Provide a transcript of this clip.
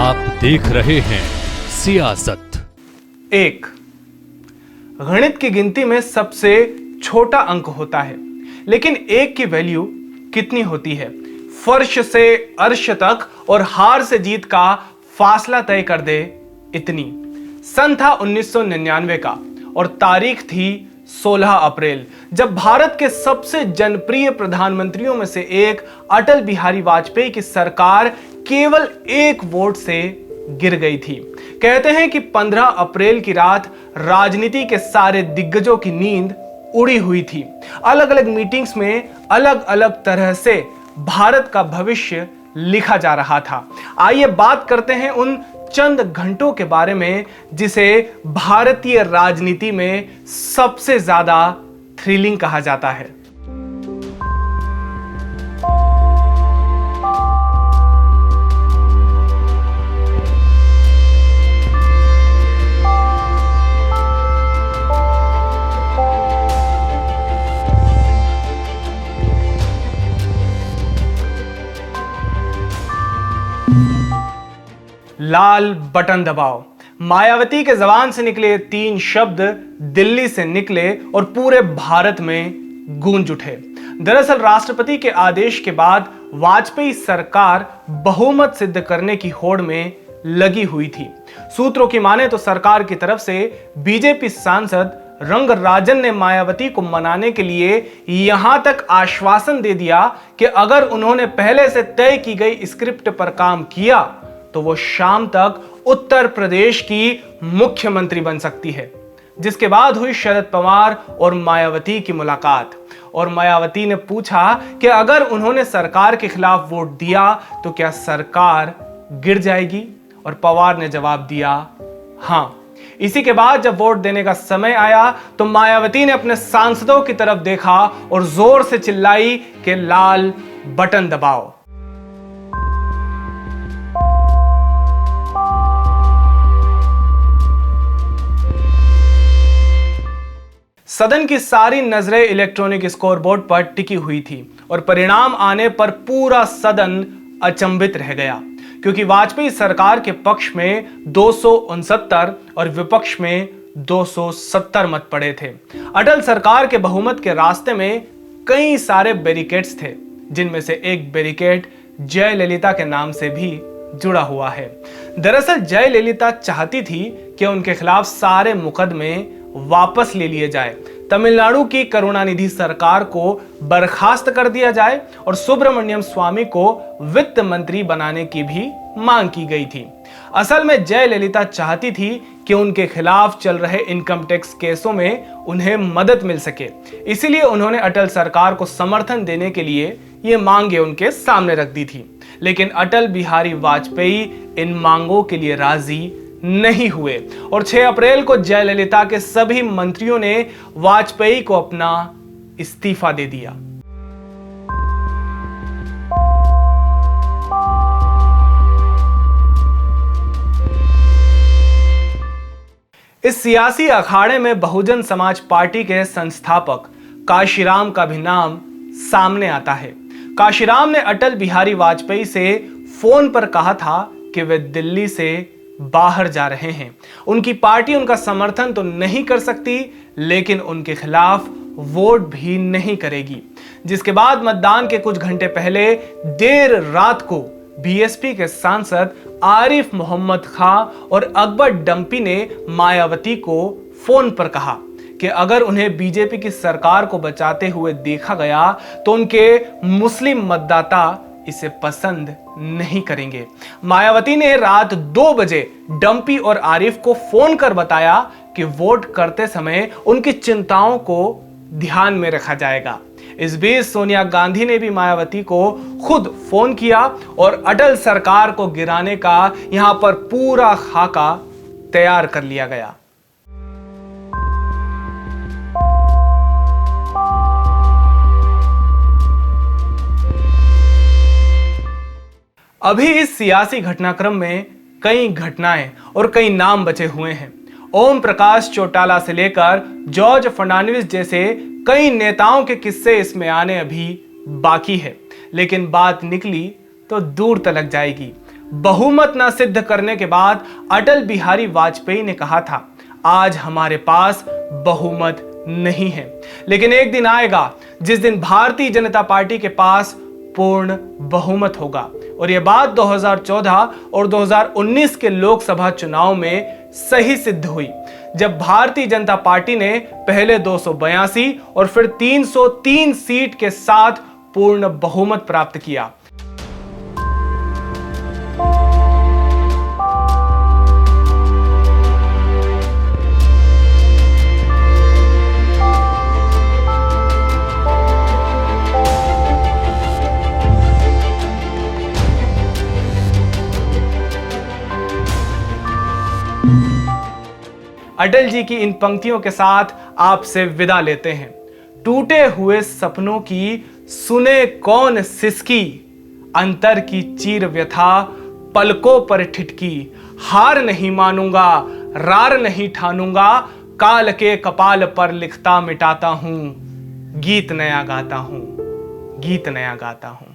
आप देख रहे हैं सियासत। एक, गणित की गिनती में सबसे छोटा अंक होता है, लेकिन एक की वैल्यू कितनी होती है? फर्श से अर्श तक और हार से जीत का फासला तय कर दे इतनी। सन था 1999 का और तारीख थी 16 अप्रैल, जब भारत के सबसे जनप्रिय प्रधानमंत्रियों में से एक अटल बिहारी वाजपेयी की सरकार केवल एक वोट से गिर गई थी। कहते हैं कि 15 अप्रैल की रात राजनीति के सारे दिग्गजों की नींद उड़ी हुई थी। अलग अलग मीटिंग्स में अलग अलग तरह से भारत का भविष्य लिखा जा रहा था। आइए बात करते हैं उन चंद घंटों के बारे में जिसे भारतीय राजनीति में सबसे ज्यादा थ्रिलिंग कहा जाता है। लाल बटन दबाओ। मायावती के जबान से निकले तीन शब्द दिल्ली से निकले और पूरे भारत में गूंज उठे। दरअसल राष्ट्रपति के आदेश के बाद वाजपेयी सरकार बहुमत सिद्ध करने की होड़ में लगी हुई थी। सूत्रों की माने तो सरकार की तरफ से बीजेपी सांसद रंगराजन ने मायावती को मनाने के लिए यहां तक आश्वासन दे दिया कि अगर उन्होंने पहले से तय की गई स्क्रिप्ट पर काम किया तो वो शाम तक उत्तर प्रदेश की मुख्यमंत्री बन सकती है। जिसके बाद हुई शरद पवार और मायावती की मुलाकात और मायावती ने पूछा कि अगर उन्होंने सरकार के खिलाफ वोट दिया तो क्या सरकार गिर जाएगी, और पवार ने जवाब दिया हां। इसी के बाद जब वोट देने का समय आया तो मायावती ने अपने सांसदों की तरफ देखा और जोर से चिल्लाई कि लाल बटन दबाओ। सदन की सारी नजरें इलेक्ट्रॉनिक स्कोरबोर्ड पर टिकी हुई थी और परिणाम आने पर पूरा सदन अचंभित रह गया, क्योंकि वाजपेयी सरकार के पक्ष में 269 और विपक्ष में 270 मत पड़े थे। अटल सरकार के बहुमत के रास्ते में कई सारे बैरिकेड्स थे, जिनमें से एक बैरिकेड जयललिता के नाम से भी जुड़ा हुआ है। दरअसल जयललिता चाहती थी कि उनके खिलाफ सारे मुकदमे वापस ले लिए जाए, तमिलनाडु की करुणानिधि सरकार को बर्खास्त कर दिया जाए और सुब्रमण्यम स्वामी को वित्त मंत्री बनाने की भी मांग की गई थी। असल में जयललिता चाहती थी कि उनके खिलाफ चल रहे इनकम टैक्स केसों में उन्हें मदद मिल सके, इसीलिए उन्होंने अटल सरकार को समर्थन देने के लिए ये मांगे उनके सामने रख दी थी। लेकिन अटल बिहारी वाजपेयी इन मांगों के लिए राजी नहीं हुए और 6 अप्रैल को जयललिता के सभी मंत्रियों ने वाजपेयी को अपना इस्तीफा दे दिया। इस सियासी अखाड़े में बहुजन समाज पार्टी के संस्थापक काशीराम का भी नाम सामने आता है। काशीराम ने अटल बिहारी वाजपेयी से फोन पर कहा था कि वे दिल्ली से बाहर जा रहे हैं। उनकी पार्टी उनका समर्थन तो नहीं कर सकती, लेकिन उनके खिलाफ वोट भी नहीं करेगी। जिसके बाद मतदान के कुछ घंटे पहले देर रात को बीएसपी के सांसद आरिफ मोहम्मद खां और अकबर डंपी ने मायावती को फोन पर कहा कि अगर उन्हें बीजेपी की सरकार को बचाते हुए देखा गया तो उनके मुस्लिम मतदाता इसे पसंद नहीं करेंगे। मायावती ने रात 2 बजे डंपी और आरिफ को फोन कर बताया कि वोट करते समय उनकी चिंताओं को ध्यान में रखा जाएगा। इस बीच सोनिया गांधी ने भी मायावती को खुद फोन किया और अटल सरकार को गिराने का यहां पर पूरा खाका तैयार कर लिया गया। अभी इस सियासी घटनाक्रम में कई घटनाएं और कई नाम बचे हुए हैं। ओम प्रकाश चौटाला से लेकर जॉर्ज फर्नांडिस जैसे कई नेताओं के किस्से इसमें आने अभी बाकी है, लेकिन बात निकली तो दूर तलक जाएगी। बहुमत न सिद्ध करने के बाद अटल बिहारी वाजपेयी ने कहा था, आज हमारे पास बहुमत नहीं है, लेकिन एक दिन आएगा जिस दिन भारतीय जनता पार्टी के पास पूर्ण बहुमत होगा। और यह बात 2014 और 2019 के लोकसभा चुनाव में सही सिद्ध हुई, जब भारतीय जनता पार्टी ने पहले 282 और फिर 303 सीट के साथ पूर्ण बहुमत प्राप्त किया। अटल जी की इन पंक्तियों के साथ आपसे विदा लेते हैं। टूटे हुए सपनों की सुने कौन सिसकी, अंतर की चीर व्यथा पलकों पर ठिठकी। हार नहीं मानूंगा, रार नहीं ठानूंगा, काल के कपाल पर लिखता मिटाता हूं, गीत नया गाता हूं, गीत नया गाता हूं।